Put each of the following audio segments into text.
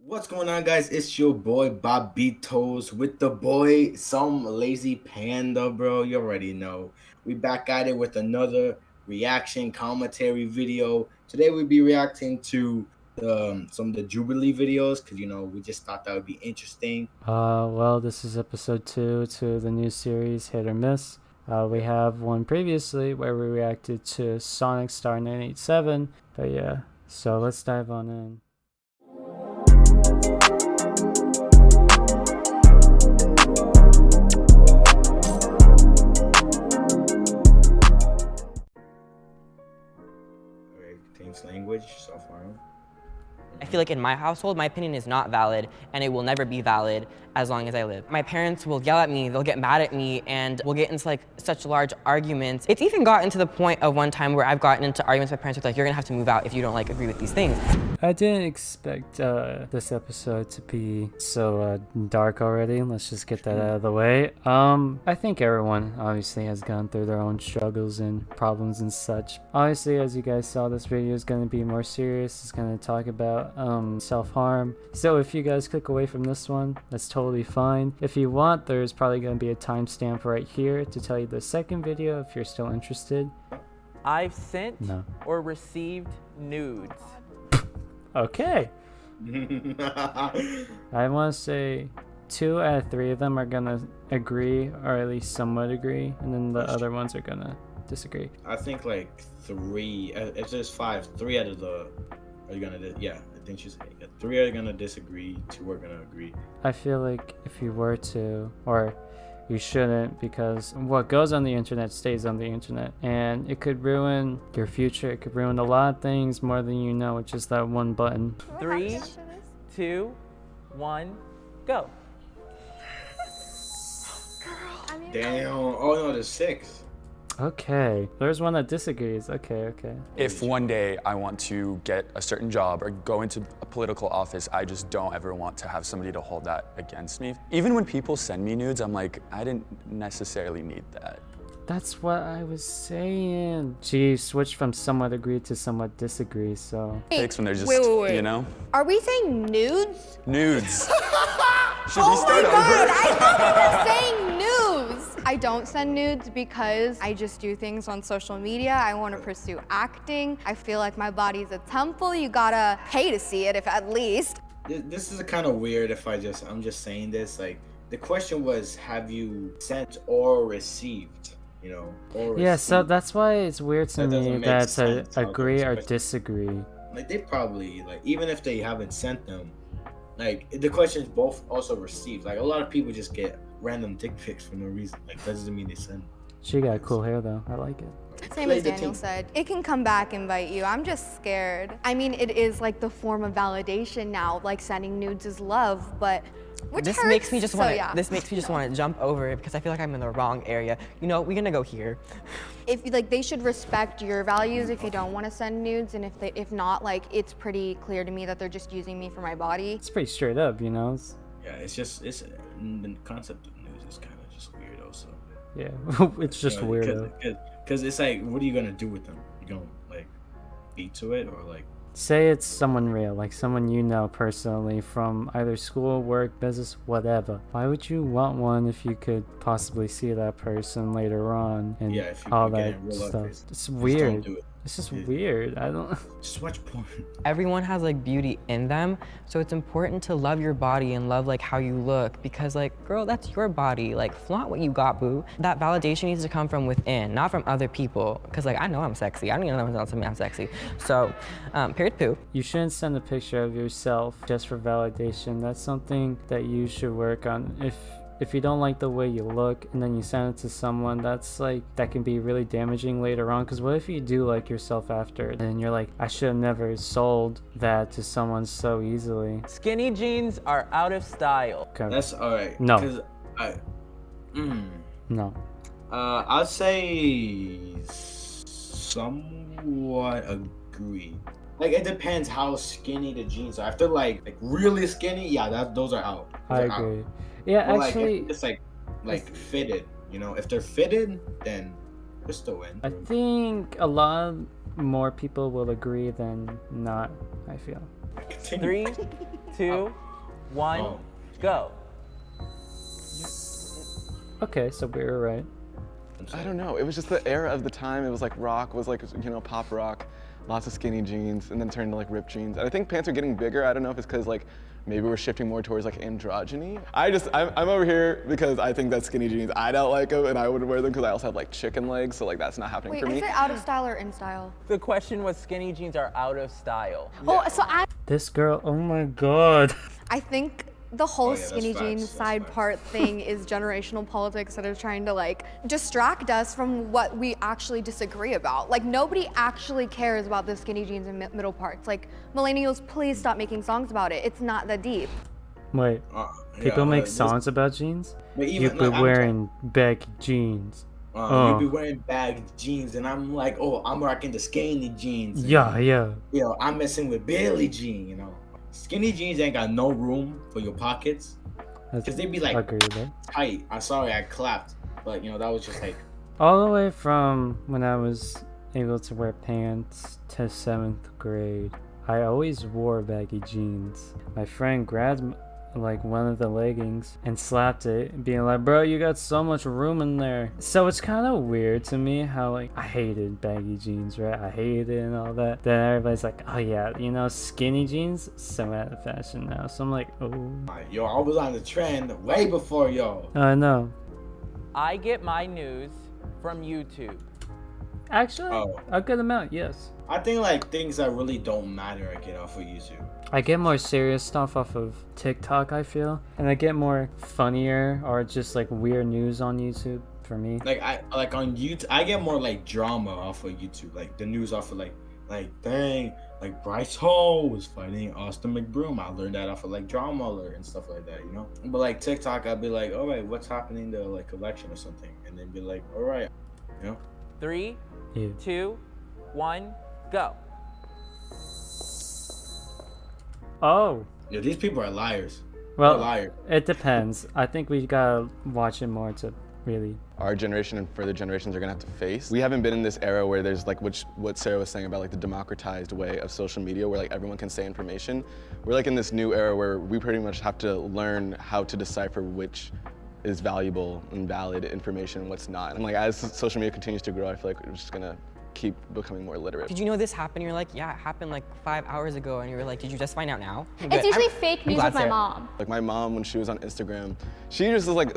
What's going on, guys? It's your boy Bobitos with the boy some lazy panda, bro. You already know. We back at it with another reaction commentary video. Today we'll be reacting to some of the Jubilee videos because we just thought that would be interesting. Well, this is episode 2 to the new series Hit or Miss. We have one previously where we reacted to Sonic Star 987, but yeah, so let's dive on in. Alright, team's language so far. I feel like in my household, my opinion is not valid, and it will never be valid as long as I live. My parents will yell at me, they'll get mad at me, and we'll get into like such large arguments. It's even gotten to the point of one time where I've gotten into arguments with my parents with like, you're gonna have to move out if you don't like agree with these things. I didn't expect this episode to be so dark already. Let's just get that out of the way. I think everyone obviously has gone through their own struggles and problems and such. Obviously, as you guys saw, this video is going to be more serious. It's going to talk about self-harm. So if you guys click away from this one, that's totally fine. If you want, there's probably going to be a timestamp right here to tell you the second video if you're still interested. I've sent or received nudes. Okay. I want to say 2 out of 3 of them are gonna agree, or at least somewhat agree, and then the other ones are gonna disagree. I think like 3. If there's 5, 3 out of the are gonna I think she's 3 are gonna disagree, 2 are gonna agree. I feel like if you were to, or you shouldn't, because what goes on the internet stays on the internet, and it could ruin your future. It could ruin a lot of things more than you know with just that one button. 3, 2, 1, go. Damn. Oh no, there's 6. Okay, there's one that disagrees. Okay. If one day I want to get a certain job or go into a political office, I just don't ever want to have somebody to hold that against me. Even when people send me nudes, I'm like, I didn't necessarily need that. That's what I was saying. She switched from somewhat agree to somewhat disagree, so. Takes when they're just, wait. you know? Are we saying nudes? Nudes. Should Oh we start my God, over? I thought we were saying nudes. I don't send nudes because I just do things on social media. I want to pursue acting. I feel like my body's a temple. You gotta pay to see it, if at least. This is kind of weird if I'm just saying this. Like, the question was, have you sent or received? Yeah, so that's why it's weird to me that it's a agree or disagree. Like, they probably, like, even if they haven't sent them, like, the question is both also received. Like, a lot of people just get random dick pics for no reason. Like, that doesn't mean they send. She got cool hair though. I like it. Same as Daniel said, it can come back and bite you. I'm just scared. I mean, it is like the form of validation now. Like, sending nudes is love, but which This hurts, makes me just want to. yeah. This makes me just want to jump over it because I feel like I'm in the wrong area. You know, we're gonna go here. If like they should respect your values if you don't want to send nudes, and if not, like, it's pretty clear to me that they're just using me for my body. It's pretty straight up, you know? Yeah, it's the concept of news is kind of just weird also. Yeah, it's just weird. Because it's like, what are you gonna do with them? You gonna like beat to it, or like? Say it's someone real, like someone you know personally from either school, work, business, whatever. Why would you want one if you could possibly see that person later on and if you all could get that in real life, stuff? it's It's don't weird. do it. It's just weird. I don't. Just watch porn. Everyone has like beauty in them, so it's important to love your body and love like how you look, because like, girl, that's your body. Like, flaunt what you got, boo. That validation needs to come from within, not from other people, because like, I know I'm sexy. I don't even know else tell me I'm sexy. So period poo. You shouldn't send a picture of yourself just for validation. That's something that you should work on. If you don't like the way you look and then you send it to someone, that's like, that can be really damaging later on. Because what if you do like yourself after and you're like, I should have never sold that to someone so easily. Skinny jeans are out of style. Okay. That's all right. No. No. I'd say somewhat agree. Like, it depends how skinny the jeans are. If they're like really skinny, yeah, those are out. I agree. Yeah, but actually, like, it's like fitted. If they're fitted, then they're still in. I think a lot more people will agree than not, I feel. Continue. 3, 2, 1, Oh. go. Okay, so we were right. I don't know. It was just the era of the time. It was like rock was like, you know, pop rock, lots of skinny jeans, and then turned to like ripped jeans. And I think pants are getting bigger. I don't know if it's because like maybe we're shifting more towards like androgyny. I'm over here because I think that skinny jeans, I don't like them, and I wouldn't wear them because I also have like chicken legs, so like that's not happening Wait, for me. is it out of style or in style? The question was skinny jeans are out of style. Oh, so This girl, oh my god. I think the whole Oh, yeah, that's skinny facts, jeans that's side facts. part thing is generational politics that are trying to like distract us from what we actually disagree about. Like nobody actually cares about the skinny jeans and middle parts. Like millennials, please stop making songs about it. It's not that deep. Wait, Yeah, people make this- songs about jeans? but even, You've like, been I'm wearing baggy jeans. You be wearing baggy jeans, and I'm like, oh, I'm rocking the skinny jeans. Yeah. You know, I'm messing with Billie Jean. You know, skinny jeans ain't got no room for your pockets, because they be like I agree with that. tight. I'm sorry, I clapped, but you know that was just like. All the way from when I was able to wear pants to 7th grade, I always wore baggy jeans. My friend grabbed like one of the leggings and slapped it, being like, bro, you got so much room in there. So it's kind of weird to me how like I hated baggy jeans, right? I hated it and all that. Then everybody's like, oh yeah, you know, skinny jeans so out of fashion now. So I'm like, oh, Yo, I was on the trend way before y'all. I know. I get my news from YouTube. Actually, Oh. a good amount, yes. I think like things that really don't matter, I get off of YouTube. I get more serious stuff off of TikTok, I feel, and I get more funnier or just like weird news on YouTube for me. Like I like on YouTube, I get more like drama off of YouTube, like the news off of like dang, like Bryce Hall was fighting Austin McBroom. I learned that off of like Drama Alert and stuff like that, you know. But like TikTok, I'd be like, all right, what's happening to like election or something, and then be like, all right, you know. 3, Yeah. 2, 1, go. Oh, Yo, these people are liars. well, They're liars. it depends. I think we gotta watch it more to really. Our generation and further generations are gonna have to face. We haven't been in this era where there's like what Sarah was saying about like the democratized way of social media where like everyone can say information. We're like in this new era where we pretty much have to learn how to decipher which is valuable and valid information and what's not. And like as social media continues to grow, I feel like we're just gonna keep becoming more literate. Did you know this happened? You're like, yeah, it happened like 5 hours ago. And you were like, did you just find out now? It's usually fake news glad with my Sarah- mom. Like my mom, when she was on Instagram, she just was like,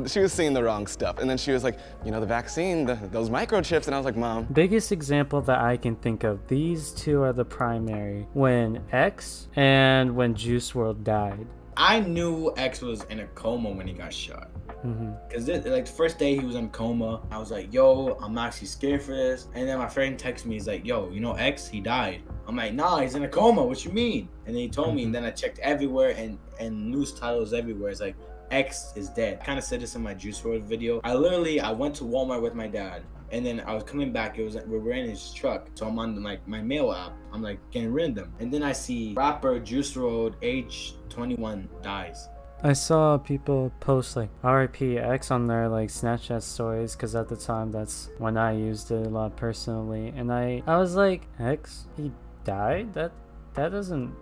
she was seeing the wrong stuff. And then she was like, you know, the vaccine, those microchips. And I was like, Mom. Biggest example that I can think of, these two are the primary. When X and when Juice WRLD died. I knew X was in a coma when he got shot. Cause like the first day he was in coma, I was like, yo, I'm actually scared for this. And then my friend texted me, he's like, yo, you know X, he died. I'm like, nah, he's in a coma, what you mean? And then he told me, and then I checked everywhere and news titles everywhere. It's like, X is dead. I kind of said this in my Juice WRLD video. I went to Walmart with my dad, and then I was coming back, we were in his truck. So I'm on like my mail app, I'm like getting rid of them. And then I see rapper Juice WRLD, age 21, dies. I saw people post like RIP X on their like Snapchat stories because at the time that's when I used it a lot personally, and I was like, X, he died? That doesn't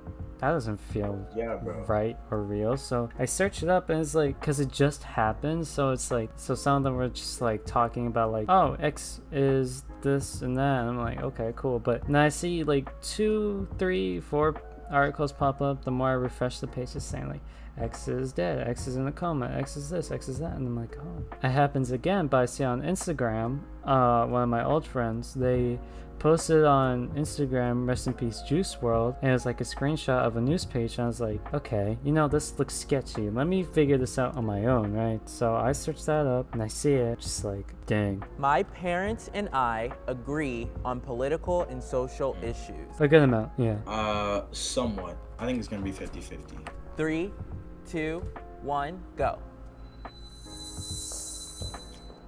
feel Yeah, bro. right or real. So I searched it up, and it's like, because it just happened, so it's like, so some of them were just like talking about like, oh, X is this and that, and I'm like, okay, cool. But then I see like 2, 3, 4 articles pop up. The more I refresh the page, it's saying like, X is dead, X is in a coma, X is this, X is that, and I'm like, oh. It happens again, but I see on Instagram, one of my old friends, they posted on Instagram, rest in peace Juice WRLD, and it was like a screenshot of a news page, and I was like, okay, you know, this looks sketchy, let me figure this out on my own, right? So I searched that up, and I see it, just like, dang. My parents and I agree on political and social issues. A good amount, yeah. Somewhat. I think it's gonna be 50-50. 3, 2, 1, go.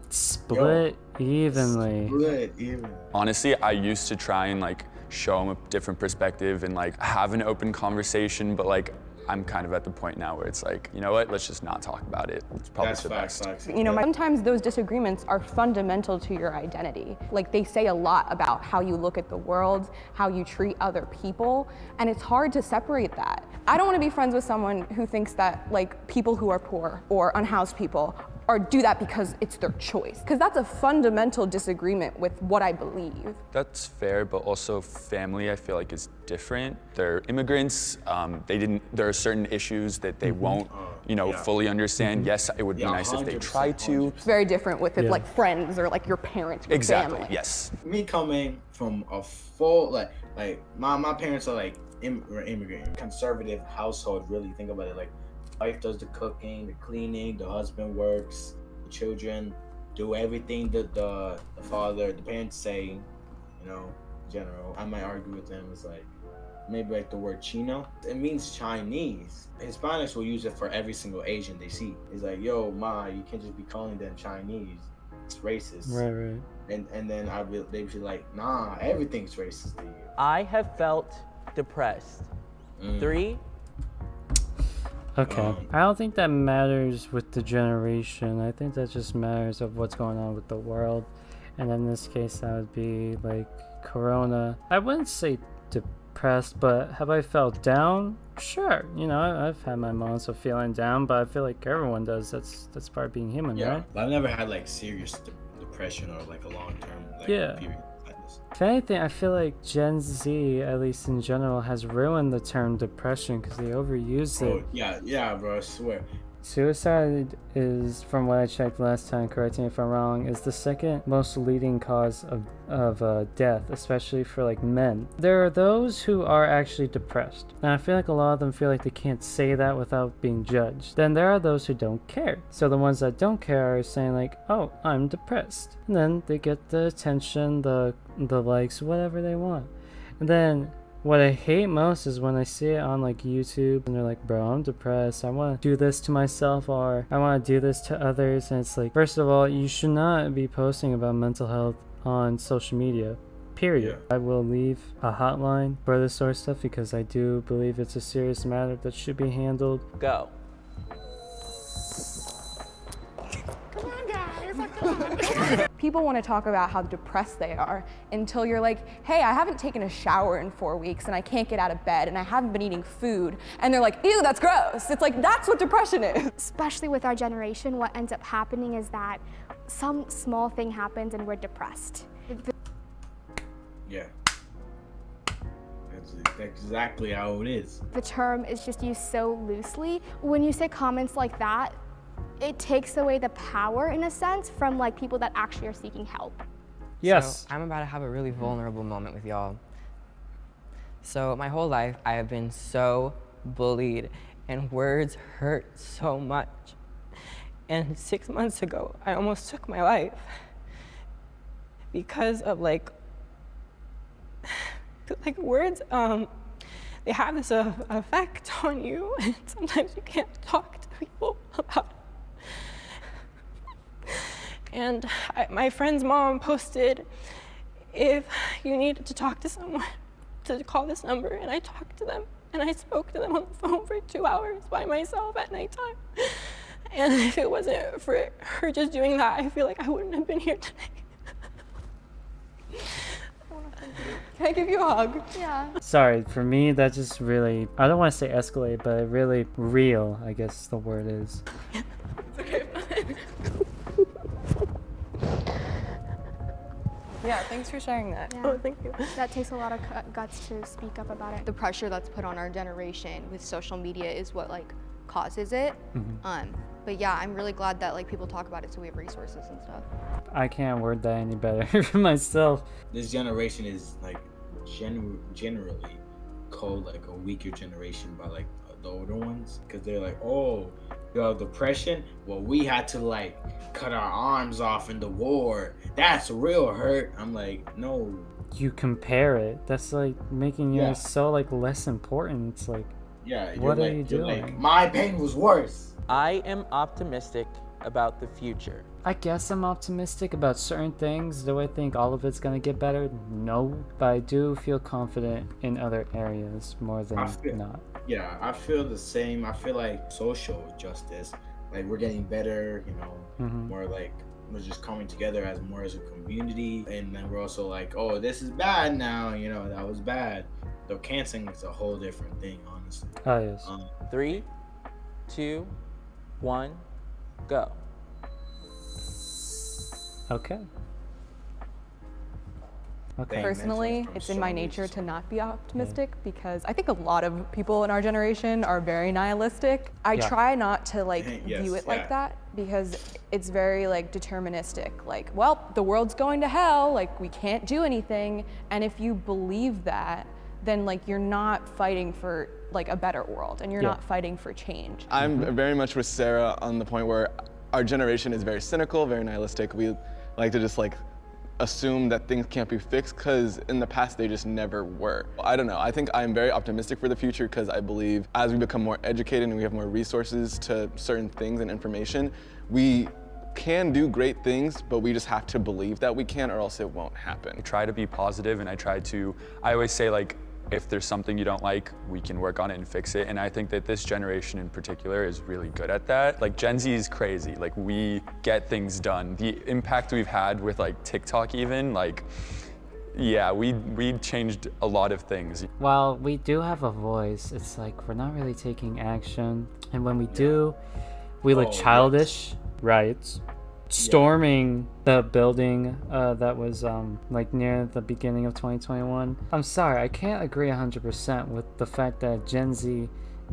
Split evenly. Split even. Honestly, I used to try and like show them a different perspective and like have an open conversation, but like I'm kind of at the point now where it's like, you know what, let's just not talk about it. It's probably That's the facts. best. You know, sometimes those disagreements are fundamental to your identity. Like, they say a lot about how you look at the world, how you treat other people, and it's hard to separate that. I don't want to be friends with someone who thinks that, like, people who are poor or unhoused people or do that because it's their choice. Because that's a fundamental disagreement with what I believe. That's fair, but also family, I feel like, is different. They're immigrants. There are certain issues that they won't, fully understand. Yes, it would be nice if they tried to. It's very different with like friends or like your parents, your Exactly, family. yes. Me coming from a full, like my parents are like immigrant, conservative household, really think about it. Like, wife does the cooking, the cleaning, the husband works, the children do everything that the parents say, in general. I might argue with them. It's like, maybe like the word Chino, it means Chinese. Hispanics will use it for every single Asian they see. It's like, yo, ma, you can't just be calling them Chinese. It's racist. Right. And then they'd be like, nah, everything's racist to you. I have felt depressed. 3. Okay. I don't think that matters with the generation. I think that just matters of what's going on with the world. And in this case, that would be like Corona. I wouldn't say depressed, but have I felt down? Sure. I've had my moments of feeling down, but I feel like everyone does. That's part of being human, right? I've never had like serious depression or like a long-term period. If anything, I feel like Gen Z, at least in general, has ruined the term depression because they overuse it. Yeah, bro, I swear. Suicide is, from what I checked last time, correct me if I'm wrong, is the second most leading cause of death, especially for like men. There are those who are actually depressed, and I feel like a lot of them feel like they can't say that without being judged. Then there are those who don't care. So the ones that don't care are saying like, oh, I'm depressed. And then they get the attention, the likes, whatever they want. And then what I hate most is when I see it on like YouTube and they're like, bro, I'm depressed, I want to do this to myself, or I want to do this to others. And it's like, first of all, you should not be posting about mental health on social media, period. I will leave a hotline for this sort of stuff because I do believe it's a serious matter that should be handled. Go. People want to talk about how depressed they are until you're like, hey, I haven't taken a shower in 4 weeks and I can't get out of bed and I haven't been eating food. And they're like, ew, that's gross. It's like, that's what depression is. Especially with our generation, what ends up happening is that some small thing happens and we're depressed. Yeah. That's exactly how it is. The term is just used so loosely. When you say comments like that, it takes away the power, in a sense, from like people that actually are seeking help. Yes. So I'm about to have a really vulnerable moment with y'all. So my whole life, I have been so bullied and words hurt so much. And 6 months ago, I almost took my life because of like words, they have this effect on you, and sometimes you can't talk to people about it. And my friend's mom posted, if you needed to talk to someone, to call this number, and I talked to them, and I spoke to them on the phone for 2 hours by myself at nighttime. And if it wasn't for her just doing that, I feel like I wouldn't have been here today. Can I give you a hug? Yeah. Sorry, for me, that just really, I don't want to say escalate, but really real, I guess the word is. It's okay. Yeah, thanks for sharing that. Yeah. Oh, thank you. That takes a lot of guts to speak up about it. The pressure that's put on our generation with social media is what like causes it. But yeah, I'm really glad that like people talk about it so we have resources and stuff. I can't word that any better for myself. This generation is like generally called like a weaker generation by like the older ones, because they're like, oh, you have depression? Well, we had to like cut our arms off in the war. That's real hurt. I'm like, no. You compare it. That's like making you so like less important. It's like, what are you doing? Like, my pain was worse. I am optimistic about the future. I guess I'm optimistic about certain things. Do I think all of it's gonna get better? No, but I do feel confident in other areas more than not. Yeah, I feel the same. I feel like social justice, like we're getting better, you know, more like we're just coming together as more as a community, and then we're also like, oh, this is bad now, you know, that was bad. Though canceling is a whole different thing, honestly. Oh, yes. 3, 2, 1, go. Okay. Okay. Personally, it's in my nature to not be optimistic because I think a lot of people in our generation are very nihilistic. I try not to like view it like that because it's very like deterministic. Like, well, the world's going to hell, like we can't do anything. And if you believe that, then like you're not fighting for like a better world and you're not fighting for change. I'm very much with Sarah on the point where our generation is very cynical, very nihilistic. We like to just like assume that things can't be fixed because in the past they just never were. I don't know, I think I'm very optimistic for the future because I believe as we become more educated and we have more resources to certain things and information, we can do great things, but we just have to believe that we can or else it won't happen. I try to be positive and I always say like, if there's something you don't like, we can work on it and fix it. And I think that this generation in particular is really good at that. Like Gen Z is crazy. Like we get things done. The impact we've had with like TikTok even, like, yeah, we changed a lot of things. While we do have a voice, it's like we're not really taking action. And when we do, we look childish, right? Storming the building that was like near the beginning of 2021. I'm sorry, I can't agree 100% with the fact that Gen Z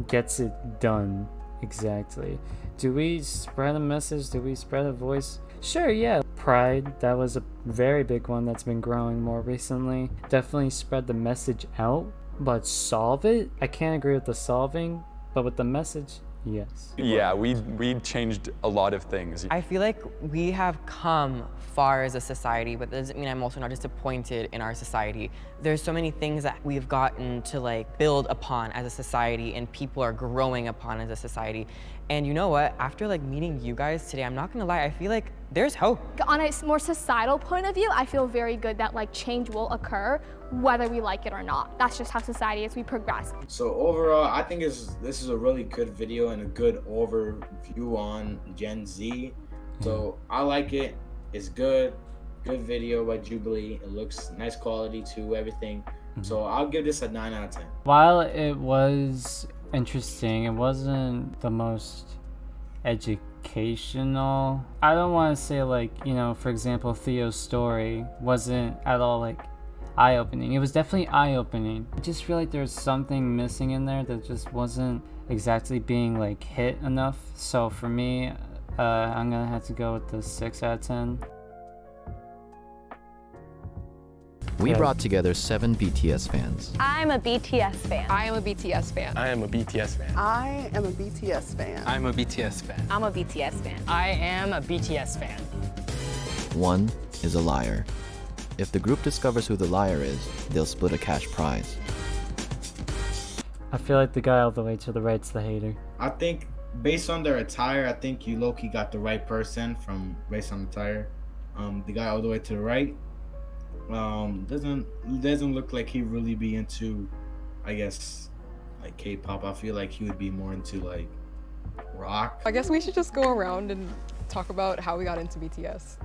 gets it done exactly. Do we spread a message? Do we spread a voice? Sure, yeah. Pride, that was a very big one that's been growing more recently. Definitely spread the message out, but solve it? I can't agree with the solving, but with the message, yes. Yeah, we changed a lot of things. I feel like we have come far as a society, but that doesn't mean I'm also not disappointed in our society. There's so many things that we've gotten to like build upon as a society and people are growing upon as a society. And you know what? After like meeting you guys today, I'm not gonna lie, I feel like there's hope. On a more societal point of view, I feel very good that like change will occur whether we like it or not. That's just how society is, we progress. So overall, I think this is a really good video and a good overview on Gen Z. So I like it. It's good video by Jubilee. It looks nice quality too, everything. So I'll give this a 9 out of 10. While it was interesting, it wasn't the most educational. I don't want to say like, you know, for example, Theo's story wasn't at all like eye-opening. It was definitely eye-opening. I just feel like there's something missing in there that just wasn't exactly being like hit enough. So for me, I'm gonna have to go with the 6 out of 10. We brought together 7 BTS fans. I'm a BTS fan. I am a BTS fan. I am a BTS fan. I am a BTS fan. I'm a BTS fan. I'm a BTS fan. I am a BTS fan. One is a liar. If the group discovers who the liar is, they'll split a cash prize. I feel like the guy all the way to the right's the hater. I think based on their attire, I think you low-key got the right person based on the attire. The guy all the way to the right, doesn't look like he really be into, I guess, like K-pop. I feel like he would be more into like rock. I guess we should just go around and talk about how we got into BTS.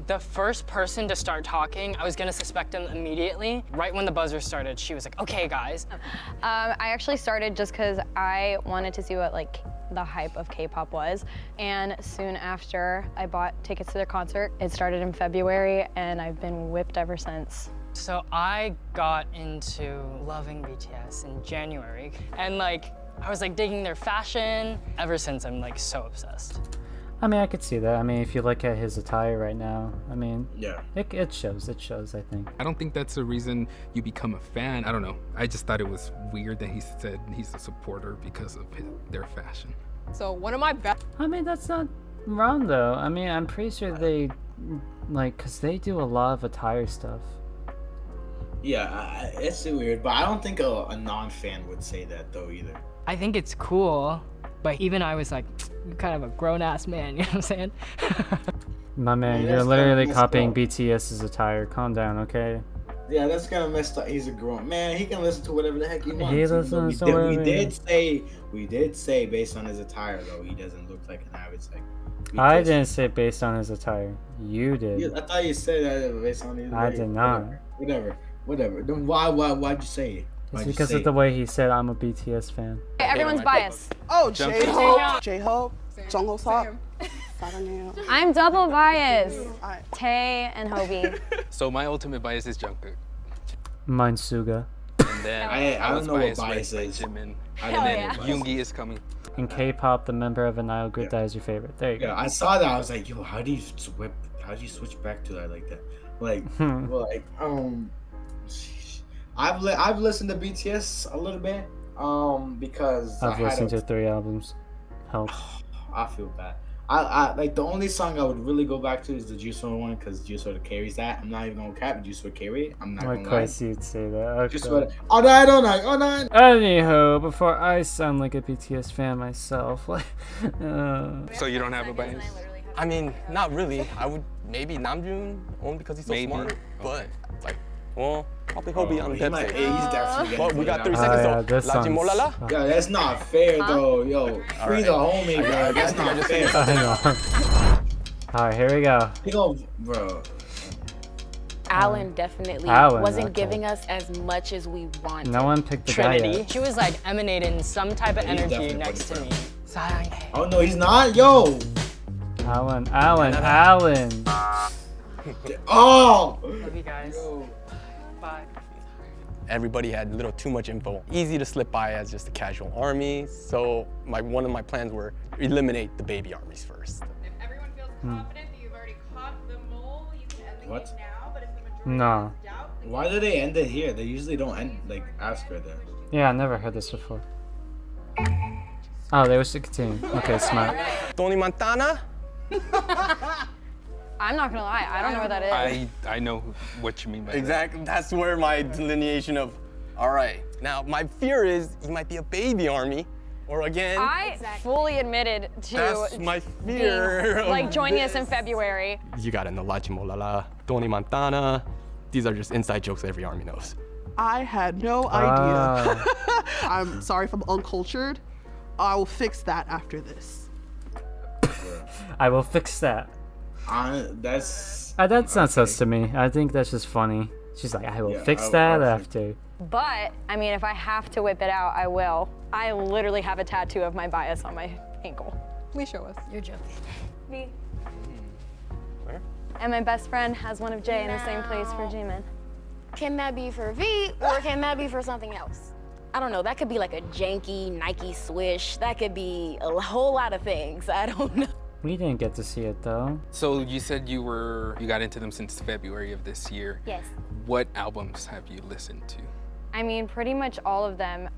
The first person to start talking, I was gonna suspect him immediately. Right when the buzzer started, she was like, okay guys. I actually started just because I wanted to see what like the hype of K-pop was. And soon after, I bought tickets to their concert. It started in February and I've been whipped ever since. So I got into loving BTS in January. And like, I was like digging their fashion. Ever since, I'm like so obsessed. I mean, I could see that. I mean, if you look at his attire right now, I mean, yeah, it shows, I think. I don't think that's the reason you become a fan. I don't know. I just thought it was weird that he said he's a supporter because of their fashion. So one of my best... I mean, that's not wrong though. I mean, I'm pretty sure they, like, cause they do a lot of attire stuff. Yeah, it's weird, but I don't think a non-fan would say that though either. I think it's cool, but even I was like, you're kind of a grown-ass man, you know what I'm saying? My man, you're literally copying BTS's attire. Calm down, okay? Yeah, that's kind of messed up. He's a grown man. He can listen to whatever the heck he wants. He listens to whatever. We did say based on his attire though, he doesn't look like an average like. I didn't say based on his attire. You did. I thought you said that based on his. I did not. Whatever. Then why'd you say it? It's because of the way he said I'm a BTS fan. Everyone's biased. Oh, J-Hope, Jungkook. I'm double biased. Tae and Hobie. So my ultimate bias is Jungkook. Mine's Suga. And then I don't know what bias is. Jimin. And then Yoongi is coming. In K-pop, the member of an idol group that is your favorite. There you go. Yeah, I saw that. I was like, yo, how do you switch back to that like that? Like, I've listened to BTS a little bit, because I've listened to 3 albums. Help. I feel bad. I like the only song I would really go back to is the Juice WRLD one because Juice WRLD carries that. I'm not even gonna cap. Juice WRLD carry it. I'm not gonna lie. Of course you'd say that. Okay. Juice WRLD. All night. Anywho, before I sound like a BTS fan myself, So you don't have a bias? I mean, not really. I would maybe Namjoon only because he's so smart. But like, well, probably Hobie on that side. He's definitely. Well, we got 3 seconds though. Lajimolala. Yo, that's not fair though. Yo, free the homie, bro. That's not fair. I know. All right, here we go. He go, bro. Alan definitely wasn't giving us as much as we wanted. No one picked the Trinity. guy yet. She was like emanating some type of energy next to me. Oh no, he's not. Yo. Alan. Oh. Love you guys. Bye. Everybody had a little too much info. Easy to slip by as just a casual army. So one of my plans were eliminate the baby armies first. If everyone feels confident that you've already caught the mole, you can end the game now. But if the majority No. doubt, Why do they end it here? They usually don't end like after that. Yeah, I never heard this before. Oh, they wish to continue. Okay, smart. Tony Montana? I'm not gonna lie, I don't know what that is. I know what you mean by Exactly. That's where my delineation of, all right. Now, my fear is he might be a baby army, or again. I fully admitted to That's my fear. like joining us in February. You gotta know Lachimolala, Tony Montana. These are just inside jokes every army knows. I had no idea. I'm sorry if I'm uncultured. I will fix that after this. I will fix that. That's not sus to me. I think that's just funny. She's like, I will fix that after. But, I mean, if I have to whip it out, I will. I literally have a tattoo of my bias on my ankle. Please show us. You're joking. Me. And my best friend has one of Jay in the same place for Jimin. Can that be for V or can that be for something else? I don't know. That could be like a janky Nike swish. That could be a whole lot of things. I don't know. We didn't get to see it though. So you said you got into them since February of this year. Yes. What albums have you listened to? I mean, pretty much all of them.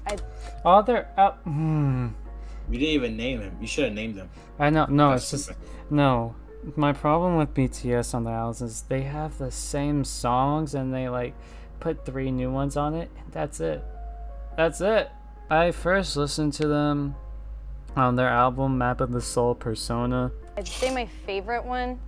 All their You didn't even name him. You should have named them. I know. No, it's just no. My problem with BTS on the albums is they have the same songs and they like put 3 new ones on it. And that's it. That's it. I first listened to them on their album Map of the Soul Persona. I'd say my favorite one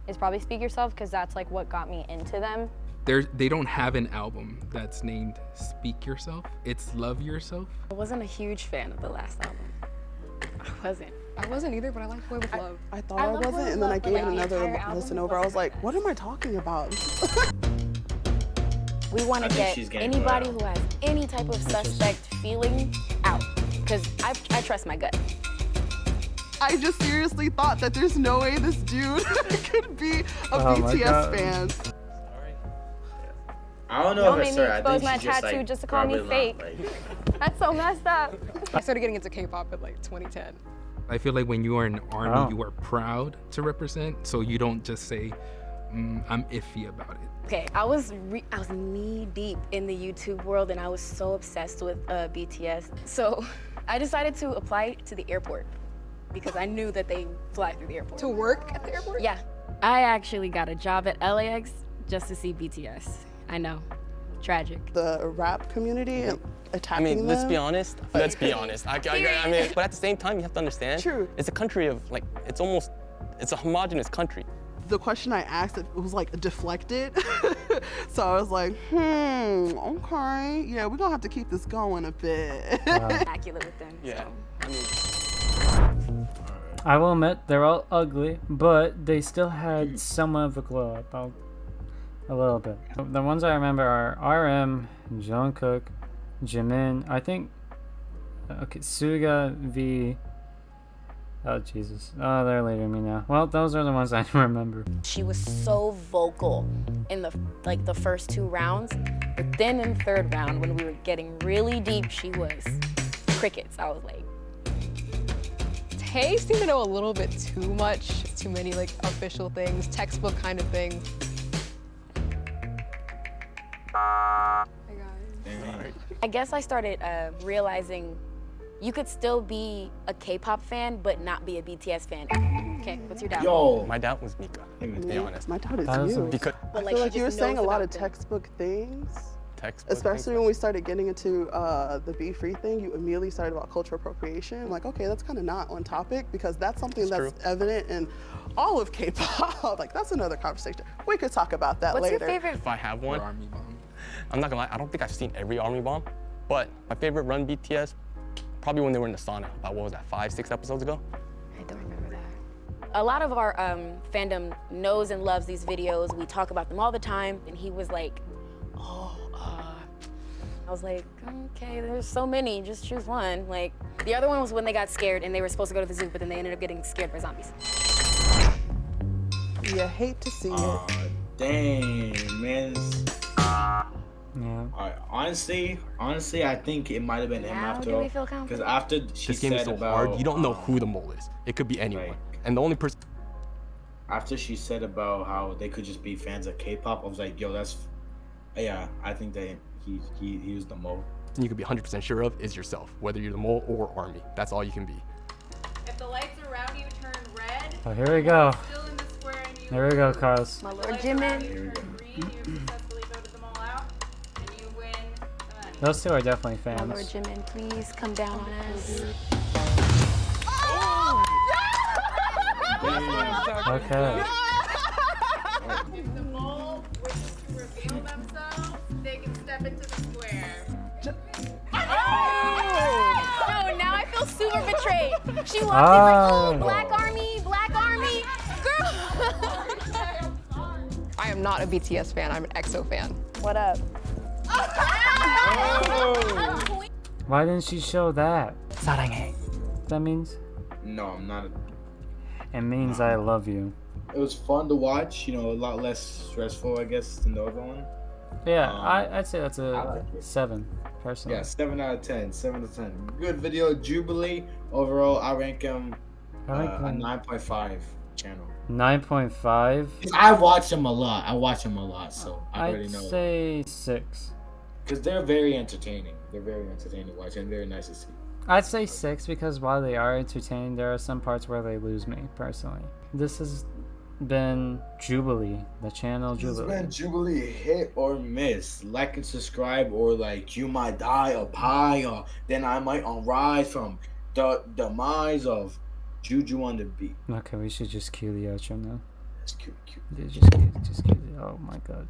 is probably Speak Yourself because that's like what got me into them. They don't have an album that's named Speak Yourself. It's Love Yourself. I wasn't a huge fan of the last album. I wasn't either, but I like Boy With Love. I thought I wasn't, and then I gave it another listen over. I was like, what am I talking about? We want to get anybody who has any type of suspect feeling out, because I trust my gut. I just seriously thought that there's no way this dude could be a BTS fan. I don't know if it's her. I think my she's just tattoo like just to call me fake. That's so messed up. I started getting into K-pop in like 2010. I feel like when you are an army, you are proud to represent, so you don't just say, I'm iffy about it. Okay, I was knee deep in the YouTube world and I was so obsessed with BTS. So I decided to apply to the airport because I knew that they fly through the airport. To work at the airport? Yeah. I actually got a job at LAX just to see BTS. I know, tragic. The rap community attacking them. I mean, let's be honest. I mean, but at the same time, you have to understand. True. It's a country of like, it's a homogenous country. The question I asked, it was like deflected. So I was like, okay, yeah, we're gonna have to keep this going a bit. Immaculate with them. Yeah. I will admit they're all ugly, but they still had somewhat of a glow up. A little bit. The ones I remember are RM, Jungkook, Jimin. I think. Okay, Suga V. Oh Jesus! Oh, they're leaving me now. Well, those are the ones I remember. She was so vocal in the first 2 rounds, but then in the 3rd round, when we were getting really deep, she was crickets. I was like, Tay seemed to know a little bit too much, too many like official things, textbook kind of things. I guess I started realizing you could still be a K-pop fan, but not be a BTS fan. Okay, what's your doubt? Yo, my doubt was Mika. To be honest, my doubt is you. Because I feel like you were saying a lot of textbook things. Especially when we started getting into the Be Free thing, you immediately started about cultural appropriation. I'm like, okay, that's kind of not on topic because that's something that's evident in all of K-pop. Like, that's another conversation. We could talk about that later. What's your favorite? If I have one, I'm not gonna lie, I don't think I've seen every Army Bomb, but my favorite run BTS, probably when they were in the sauna, about what was that, 5-6 episodes ago? I don't remember that. A lot of our fandom knows and loves these videos. We talk about them all the time, and he was like, I was like, okay, there's so many, just choose one. Like, the other one was when they got scared and they were supposed to go to the zoo, but then they ended up getting scared by zombies. You hate to see it. Dang, man. Yeah. Honestly, I think it might have been him after all. Because after she This game is said so about, hard, you don't know who the mole is. It could be anyone. And the only person... After she said about how they could just be fans of K-pop, I was like, yo, that's... Yeah, I think that he was the mole. And you could be 100% sure of is yourself, whether you're the mole or Army. That's all you can be. If the lights around you turn red, Oh, here we go. still in the square and you Here we go, Carlos. My the Lord lights around Jimin. you turn green, you successfully voted them all out, and you win the money. Those two are definitely My Lord fans. Jimin, please come down on us. Okay. If the mole wishes to reveal themselves, they can step into the square. No, now I feel super betrayed. She walked in like, oh, Black Army, girl. I am not a BTS fan, I'm an EXO fan. What up? Why didn't she show that? 사랑해. That means? No, I'm not. It means I love you. It was fun to watch, you know, a lot less stressful, I guess, than the other one. Yeah, I'd say that's a 7, personally. Yeah, 7 out of 10. 7 to 10. Good video. Jubilee. Overall, I rank him a 9.5 channel. 9.5? I watch him a lot. So I already know. I'd say 6. Because they're very entertaining. They're very entertaining to watch and very nice to see. I'd say 6 because while they are entertaining, there are some parts where they lose me, personally. This has been Jubilee, the channel Jubilee. This has been Jubilee, hit or miss. Like and subscribe, or like you might die or pie, or then I might unrise from the demise of Juju on the beat. Okay, we should just cue the outro now. That's cute. Just cue. Oh my god.